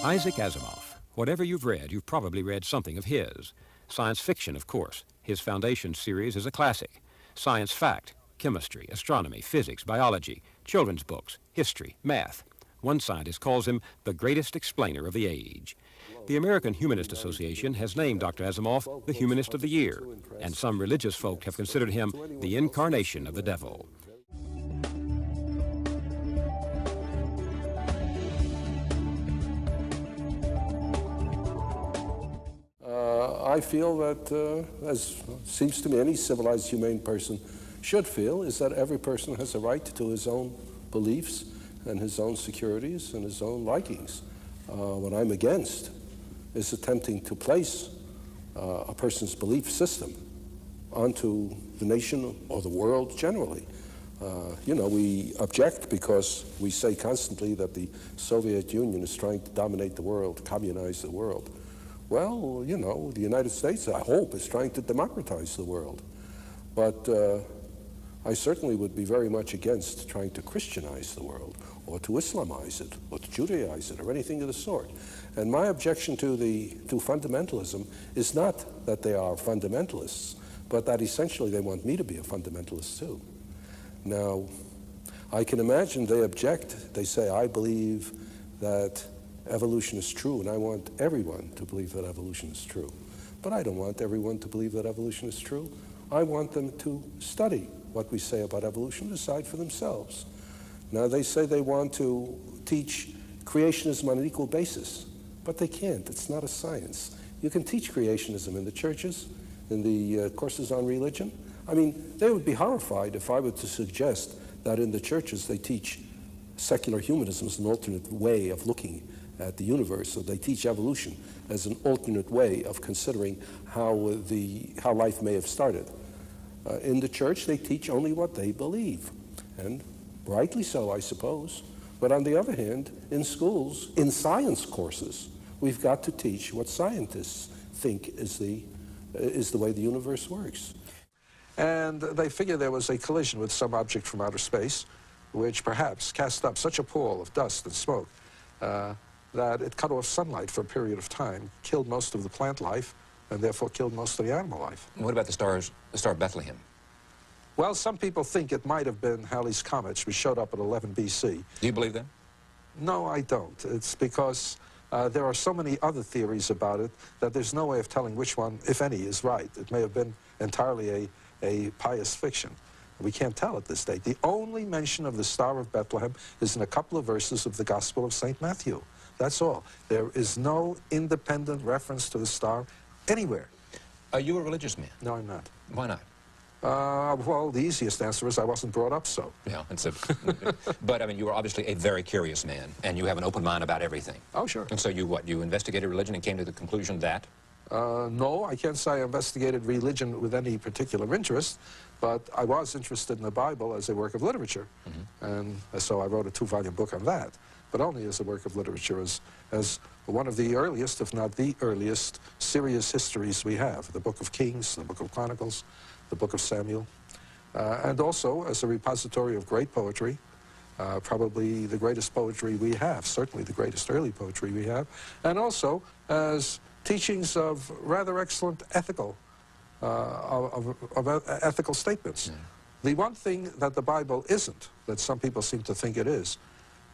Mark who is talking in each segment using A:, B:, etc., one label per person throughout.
A: Isaac Asimov. Whatever you've read, you've probably read something of his. Science fiction, of course. His Foundation series is a classic. Science fact, chemistry, astronomy, physics, biology, children's books, history, math. One scientist calls him the greatest explainer of the age. The American Humanist Association has named Dr. Asimov the Humanist of the Year, and some religious folk have considered him the incarnation of the devil.
B: I feel that, as seems to me any civilized, humane person should feel, is that every person has a right to his own beliefs and his own securities and his own likings. What I'm against is attempting to place a person's belief system onto the nation or the world generally. You know, we object because we say constantly that the Soviet Union is trying to dominate the world, communize the world. Well, you know, the United States, I hope, is trying to democratize the world. But I certainly would be very much against trying to Christianize the world, or to Islamize it, or to Judaize it, or anything of the sort. And my objection to fundamentalism is not that they are fundamentalists, but that essentially they want me to be a fundamentalist too. Now, I can imagine they object. They say, I believe that evolution is true, and I want everyone to believe that evolution is true. But I don't want everyone to believe that evolution is true. I want them to study what we say about evolution and decide for themselves. Now, they say they want to teach creationism on an equal basis, but they can't. It's not a science. You can teach creationism in the churches, in the courses on religion. I mean, they would be horrified if I were to suggest that in the churches they teach secular humanism as an alternate way of looking at the universe, so they teach evolution as an alternate way of considering how life may have started. In the church, they teach only what they believe, and rightly so, I suppose. But on the other hand, in schools, in science courses, we've got to teach what scientists think is the way the universe works.
C: And they figure there was a collision with some object from outer space, which perhaps cast up such a pall of dust and smoke that it cut off sunlight for a period of time, killed most of the plant life, and therefore killed most of the animal life.
D: And what about the Star of Bethlehem?
C: Well, some people think it might have been Halley's Comet, which showed up at 11 BC.
D: Do you believe that?
C: No, I don't. It's because there are so many other theories about it that there's no way of telling which one, if any, is right. It may have been entirely a pious fiction. We can't tell at this date. The only mention of the Star of Bethlehem is in a couple of verses of the Gospel of St. Matthew. That's all. There is no independent reference to the star anywhere.
D: Are you a religious man?
C: No, I'm not.
D: Why not?
C: Well, the easiest answer is I wasn't brought up so.
D: Yeah, but I mean, you are obviously a very curious man, and you have an open mind about everything.
C: Oh, sure.
D: And so you investigated religion and came to the conclusion that?
C: No, I can't say I investigated religion with any particular interest, but I was interested in the Bible as a work of literature, and so I wrote a 2-volume book on that, but only as a work of literature, as one of the earliest, if not the earliest, serious histories we have, the Book of Kings, the Book of Chronicles, the Book of Samuel, and also as a repository of great poetry, probably the greatest poetry we have, certainly the greatest early poetry we have, and also as teachings of rather excellent ethical ethical statements. Yeah. The one thing that the Bible isn't, that some people seem to think it is,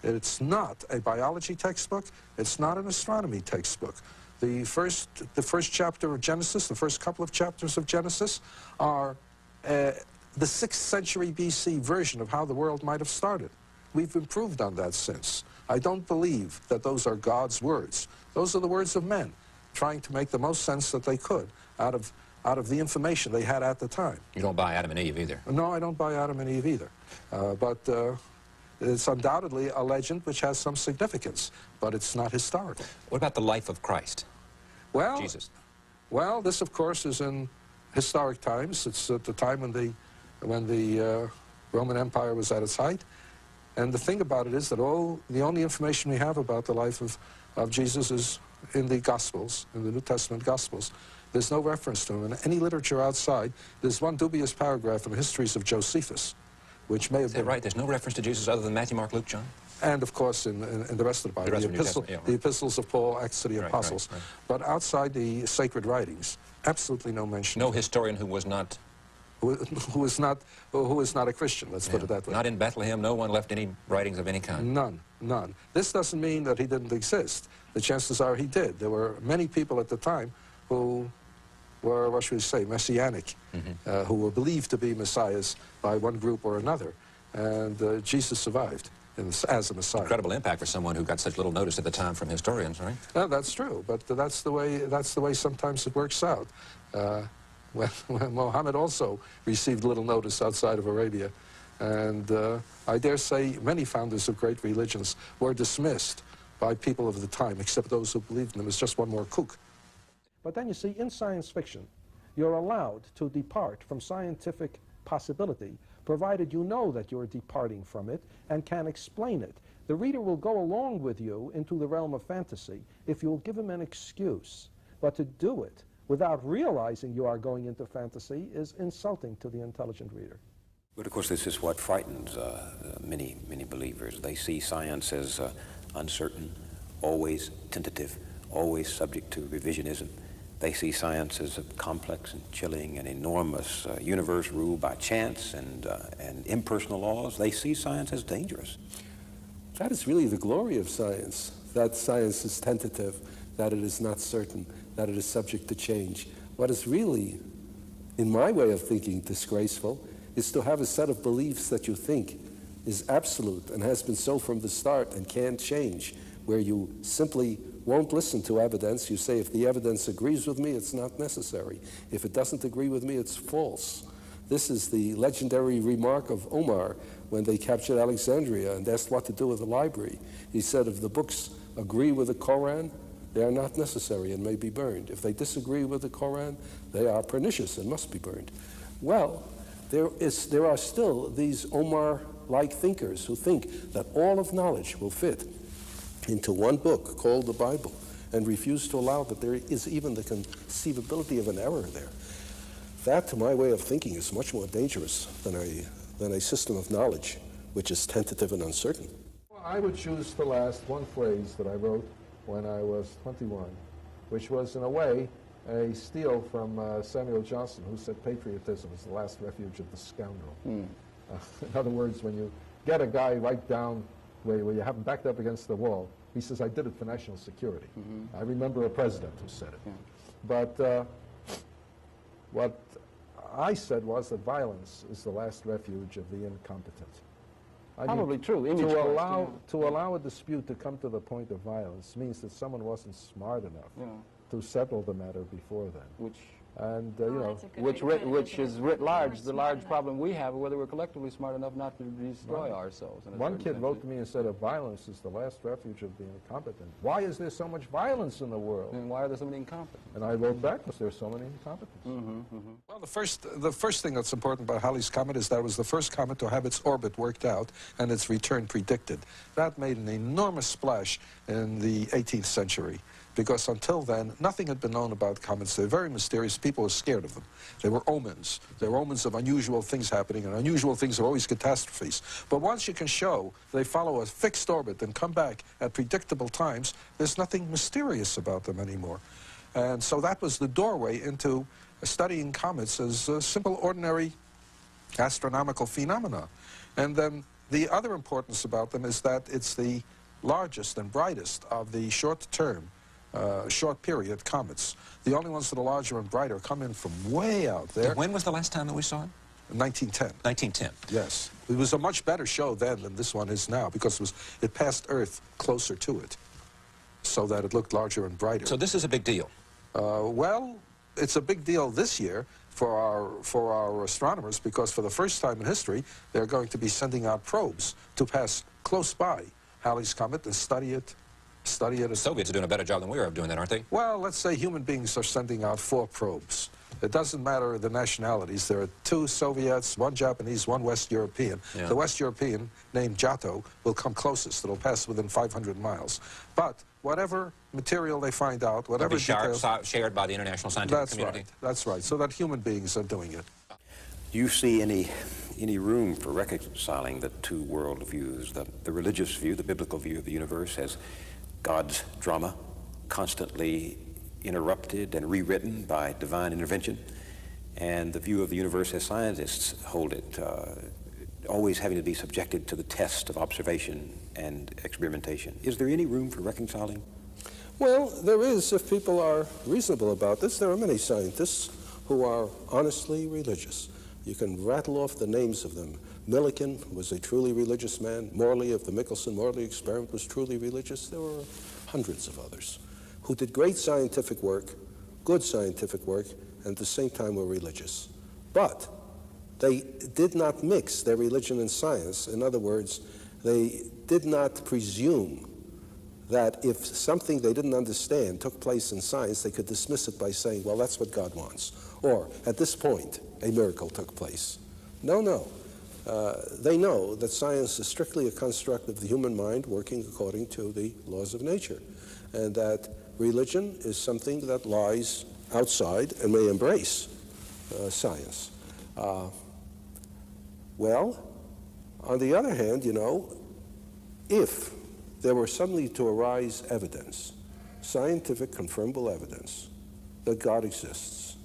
C: it's not a biology textbook, it's not an astronomy textbook. The first chapter of Genesis, the first couple of chapters of Genesis are the 6th century BC version of how the world might have started. We've improved on that since. I don't believe that those are God's words. Those are the words of men, trying to make the most sense that they could out of the information they had at the time.
D: You don't buy Adam and Eve either?
C: No, I don't buy Adam and Eve either. But it's undoubtedly a legend which has some significance, but it's not historical.
D: What about the life of Christ?
C: Well,
D: Jesus.
C: Well, this, of course, is in historic times. It's at the time when the Roman Empire was at its height. And the thing about it is that the only information we have about the life of Jesus is in the Gospels, in the New Testament Gospels. There's no reference to him in any literature outside. There's one dubious paragraph in the histories of Josephus, which may have been...
D: Right, there's no reference to Jesus other than Matthew, Mark, Luke, John?
C: And, of course, in the rest of the Bible, the epistles of Paul, Acts to the Apostles.
D: Right.
C: But outside the sacred writings, absolutely no mention.
D: No historian who was not...
C: Who is not a Christian, let's put it that way.
D: Not in Bethlehem, no one left any writings of any kind.
C: None. This doesn't mean that he didn't exist. The chances are he did. There were many people at the time who were, what should we say, messianic, who were believed to be messiahs by one group or another. And Jesus survived as a messiah.
D: Incredible impact for someone who got such little notice at the time from historians, right?
C: That's true, but that's the way sometimes it works out. When Muhammad also received little notice outside of Arabia. And I dare say many founders of great religions were dismissed by people of the time, except those who believed in them as just one more kook.
E: But then you see, in science fiction, you're allowed to depart from scientific possibility, provided you know that you're departing from it and can explain it. The reader will go along with you into the realm of fantasy if you'll give him an excuse. But to do it without realizing you are going into fantasy is insulting to the intelligent reader.
A: But of course this is what frightens many believers. They see science as uncertain, always tentative, always subject to revisionism. They see science as a complex and chilling and enormous universe ruled by chance and impersonal laws. They see science as dangerous.
B: That is really the glory of science, that science is tentative, that it is not certain, that it is subject to change. What is really, in my way of thinking, disgraceful is to have a set of beliefs that you think is absolute and has been so from the start and can't change, where you simply won't listen to evidence. You say, if the evidence agrees with me, it's not necessary. If it doesn't agree with me, it's false. This is the legendary remark of Omar when they captured Alexandria and asked what to do with the library. He said, if the books agree with the Koran, they are not necessary and may be burned. If they disagree with the Koran, they are pernicious and must be burned. Well, there are still these Omar-like thinkers who think that all of knowledge will fit into one book called the Bible and refuse to allow that there is even the conceivability of an error there. That, to my way of thinking, is much more dangerous than a system of knowledge which is tentative and uncertain.
C: Well, I would choose the last one phrase that I wrote when I was 21, which was, in a way, a steal from Samuel Johnson, who said patriotism is the last refuge of the scoundrel. In other words, when you get a guy right down where you have him backed up against the wall, he says, I did it for national security. I remember a president who said it. But what I said was that violence is the last refuge of the incompetent.
F: Probably true.
C: To allow a dispute to come to the point of violence means that someone wasn't smart enough to settle the matter before then.
F: Which is writ large, the large problem we have, whether we're collectively smart enough not to destroy ourselves.
C: One kid wrote to me and said, violence is the last refuge of the incompetent. Why is there so much violence in the world?
F: And why are there so many incompetents?
C: And I wrote back, because there's so many incompetents. Well, the first thing that's important about Halley's Comet is that it was the first comet to have its orbit worked out and its return predicted. That made an enormous splash in the 18th century, because until then, nothing had been known about comets. They're very mysterious. People were scared of them. They were omens. They were omens of unusual things happening, and unusual things are always catastrophes. But once you can show they follow a fixed orbit and come back at predictable times, there's nothing mysterious about them anymore. And so that was the doorway into studying comets as simple, ordinary astronomical phenomena. And then the other importance about them is that it's the largest and brightest of the short-term, short-period comets. The only ones that are larger and brighter come in from way out there.
D: And when was the last time that we saw it?
C: 1910.
D: 1910.
C: Yes. It was a much better show then than this one is now, because it passed Earth closer to it, so that it looked larger and brighter.
D: So this is a big deal.
C: Well, it's a big deal this year for our astronomers, because for the first time in history, they're going to be sending out probes to pass close by Halley's Comet and study it.
D: The Soviets are doing a better job than we are of doing that, aren't they?
C: Well, let's say human beings are sending out 4 probes. It doesn't matter the nationalities. There are 2 Soviets, 1 Japanese, 1 West European.
D: Yeah.
C: The West European, named Giotto, will come closest. It'll pass within 500 miles. But whatever material they find out, whatever details...
D: shared by the international scientific community.
C: That's right. So that human beings are doing it.
A: Do you see any any room for reconciling the two worldviews, the religious view, the biblical view of the universe as God's drama, constantly interrupted and rewritten by divine intervention, and the view of the universe as scientists hold it, always having to be subjected to the test of observation and experimentation. Is there any room for reconciling?
B: Well, there is, if people are reasonable about this. There are many scientists who are honestly religious. You can rattle off the names of them. Millikan was a truly religious man. Morley of the Michelson-Morley experiment was truly religious. There were hundreds of others who did great scientific work, good scientific work, and at the same time were religious. But they did not mix their religion and science. In other words, they did not presume that if something they didn't understand took place in science, they could dismiss it by saying, well, that's what God wants. Or, at this point, a miracle took place. No, no. They know that science is strictly a construct of the human mind working according to the laws of nature, and that religion is something that lies outside and may embrace science. Well, on the other hand, you know, if there were suddenly to arise evidence, scientific confirmable evidence, that God exists,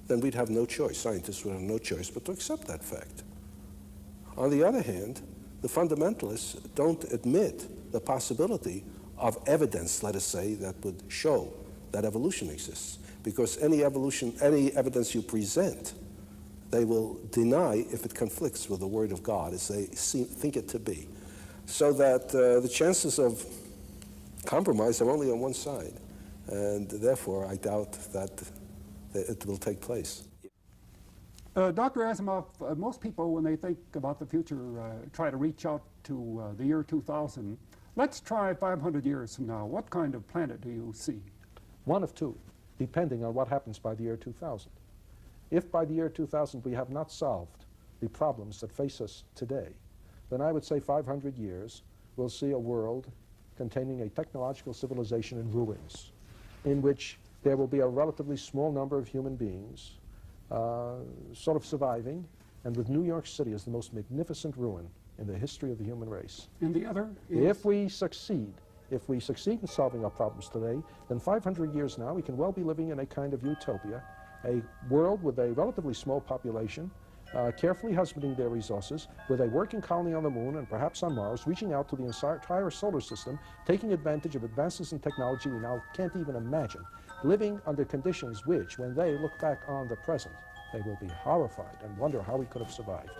B: then we'd have no choice. Scientists would have no choice but to accept that fact. On the other hand, the fundamentalists don't admit the possibility of evidence, let us say, that would show that evolution exists. Because any evidence you present, they will deny if it conflicts with the Word of God as they think it to be. So that the chances of compromise are only on one side. And therefore, I doubt that it will take place.
G: Dr. Asimov, most people, when they think about the future, try to reach out to the year 2000. Let's try 500 years from now. What kind of planet do you see?
E: One of two, depending on what happens by the year 2000. If by the year 2000 we have not solved the problems that face us today, then I would say 500 years we'll see a world containing a technological civilization in ruins, in which there will be a relatively small number of human beings sort of surviving, and with New York City as the most magnificent ruin in the history of the human race.
G: And the other is?
E: If we succeed in solving our problems today, then 500 years now we can well be living in a kind of utopia, a world with a relatively small population, carefully husbanding their resources, with a working colony on the moon and perhaps on Mars, reaching out to the entire solar system, taking advantage of advances in technology we now can't even imagine, living under conditions which, when they look back on the present, they will be horrified and wonder how we could have survived.